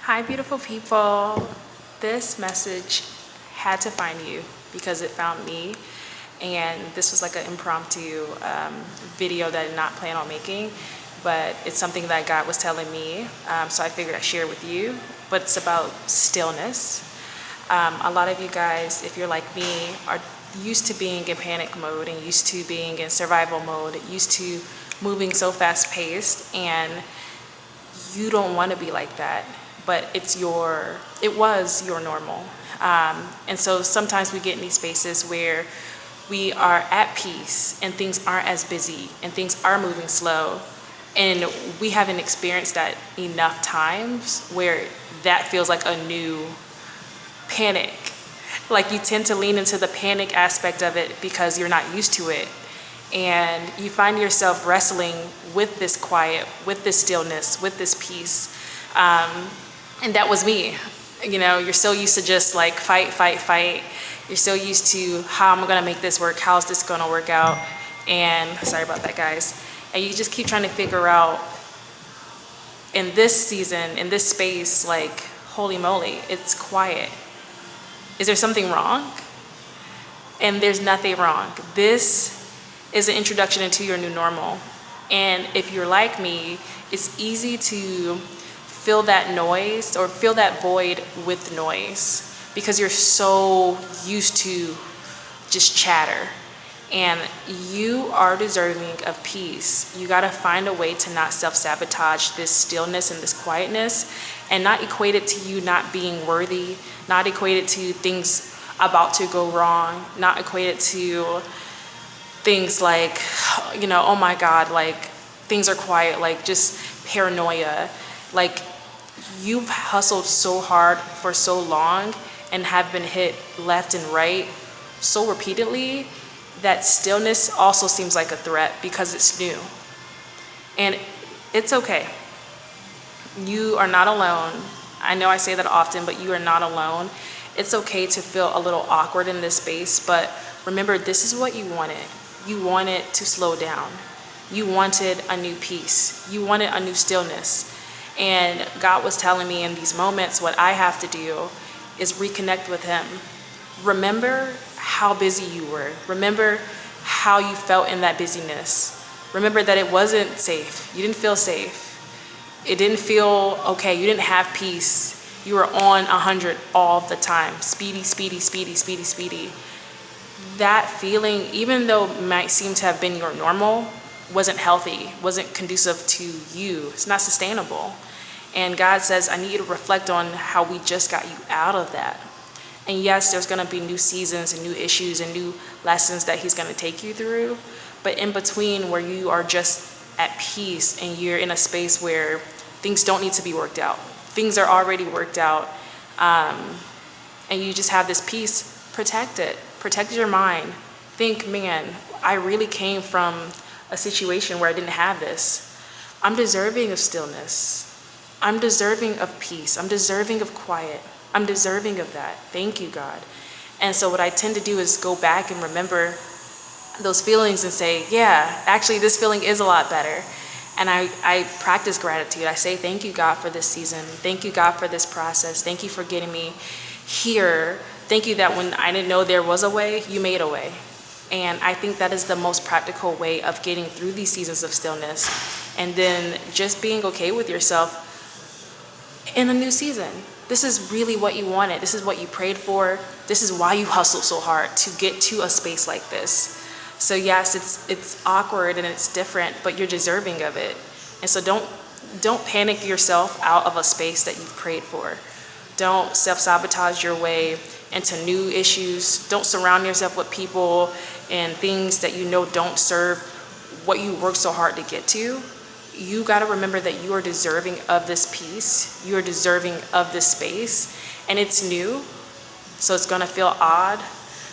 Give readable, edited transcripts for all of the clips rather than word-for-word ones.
Hi, beautiful people. This message had to find you because it found me. And this was like an impromptu video that I did not plan on making, but it's something that God was telling me. So I figured I'd share it with you. But it's about stillness. A lot of you guys, if you're like me, are used to being in panic mode and used to being in survival mode, used to moving so fast paced, and you don't want to be like that, but it was your normal. And so sometimes we get in these spaces where we are at peace and things aren't as busy and things are moving slow. And we haven't experienced that enough times where that feels like a new panic. Like you tend to lean into the panic aspect of it because you're not used to it. And you find yourself wrestling with this quiet, with this stillness, with this peace. And that was me. You know, you're so used to just like fight, fight, fight. You're so used to how am I gonna make this work? How's this gonna work out? And sorry about that, guys. And you just keep trying to figure out in this season, in this space, like, holy moly, it's quiet. Is there something wrong? And there's nothing wrong. This is an introduction into your new normal. And if you're like me, it's easy to fill that noise or fill that void with noise because you're so used to just chatter. And you are deserving of peace. You gotta find a way to not self-sabotage this stillness and this quietness and not equate it to you not being worthy, not equate it to things about to go wrong, not equate it to things like, you know, oh my God, like things are quiet, like just paranoia. Like you've hustled so hard for so long and have been hit left and right so repeatedly that stillness also seems like a threat because it's new. And it's okay. You are not alone. I know I say that often, but you are not alone. It's okay to feel a little awkward in this space, but remember, this is what you wanted. You wanted to slow down. You wanted a new peace. You wanted a new stillness. And God was telling me in these moments, what I have to do is reconnect with Him. Remember how busy you were. Remember how you felt in that busyness. Remember that it wasn't safe. You didn't feel safe. It didn't feel okay. You didn't have peace. You were on 100 all the time. Speedy, speedy, speedy, speedy, speedy. That feeling, even though it might seem to have been your normal, wasn't healthy, wasn't conducive to you. It's not sustainable. And God says, I need you to reflect on how we just got you out of that. And yes, there's gonna be new seasons and new issues and new lessons that He's gonna take you through. But in between where you are just at peace and you're in a space where things don't need to be worked out. Things are already worked out. And you just have this peace, protect it. Protect your mind. Think, man, I really came from a situation where I didn't have this. I'm deserving of stillness. I'm deserving of peace. I'm deserving of quiet. I'm deserving of that. Thank you, God. And so what I tend to do is go back and remember those feelings and say, yeah, actually this feeling is a lot better. And I practice gratitude. I say, thank you, God, for this season. Thank you, God, for this process. Thank you for getting me here. Thank you that when I didn't know there was a way, you made a way. And I think that is the most practical way of getting through these seasons of stillness. And then just being okay with yourself in a new season. This is really what you wanted. This is what you prayed for. This is why you hustled so hard to get to a space like this. So yes, it's awkward and it's different, but you're deserving of it. And so don't panic yourself out of a space that you've prayed for. Don't self-sabotage your way into new issues. Don't surround yourself with people and things that you know don't serve what you worked so hard to get to. You got to remember that you are deserving of this peace. You are deserving of this space. And it's new, so it's going to feel odd,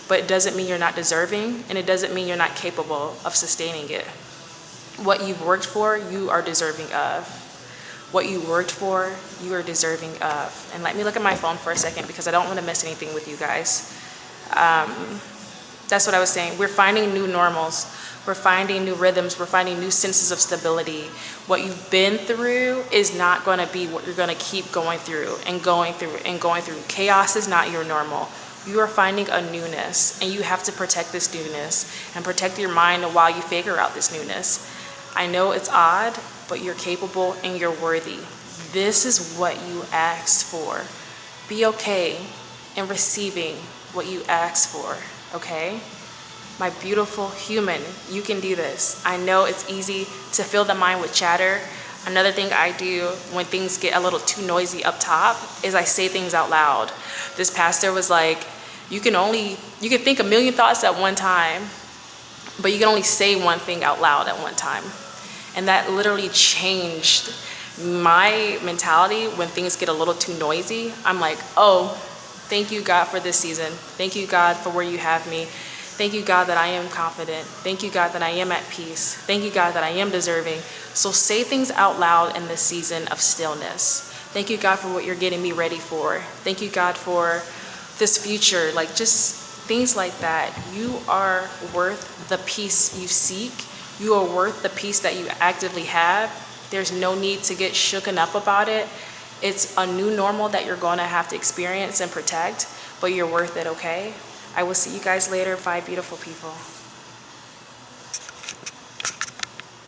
but it doesn't mean you're not deserving, and it doesn't mean you're not capable of sustaining it. What you've worked for, you are deserving of. What you worked for, you are deserving of. And let me look at my phone for a second because I don't want to miss anything with you guys. That's what I was saying. We're finding new normals. We're finding new rhythms. We're finding new senses of stability. What you've been through is not going to be what you're going to keep going through and going through and going through. Chaos is not your normal. You are finding a newness, and you have to protect this newness and protect your mind while you figure out this newness. I know it's odd, but you're capable and you're worthy. This is what you asked for. Be okay in receiving what you asked for, okay? My beautiful human, you can do this. I know it's easy to fill the mind with chatter. Another thing I do when things get a little too noisy up top is I say things out loud. This pastor was like, you can think a million thoughts at one time, but you can only say one thing out loud at one time. And that literally changed my mentality when things get a little too noisy. I'm like, oh, thank you, God, for this season. Thank you, God, for where you have me. Thank you, God, that I am confident. Thank you, God, that I am at peace. Thank you, God, that I am deserving. So say things out loud in this season of stillness. Thank you, God, for what you're getting me ready for. Thank you, God, for this future. Like, just things like that. You are worth the peace you seek. You are worth the peace that you actively have. There's no need to get shooken up about it. It's a new normal that you're going to have to experience and protect, but you're worth it, okay? I will see you guys later, 5 beautiful people.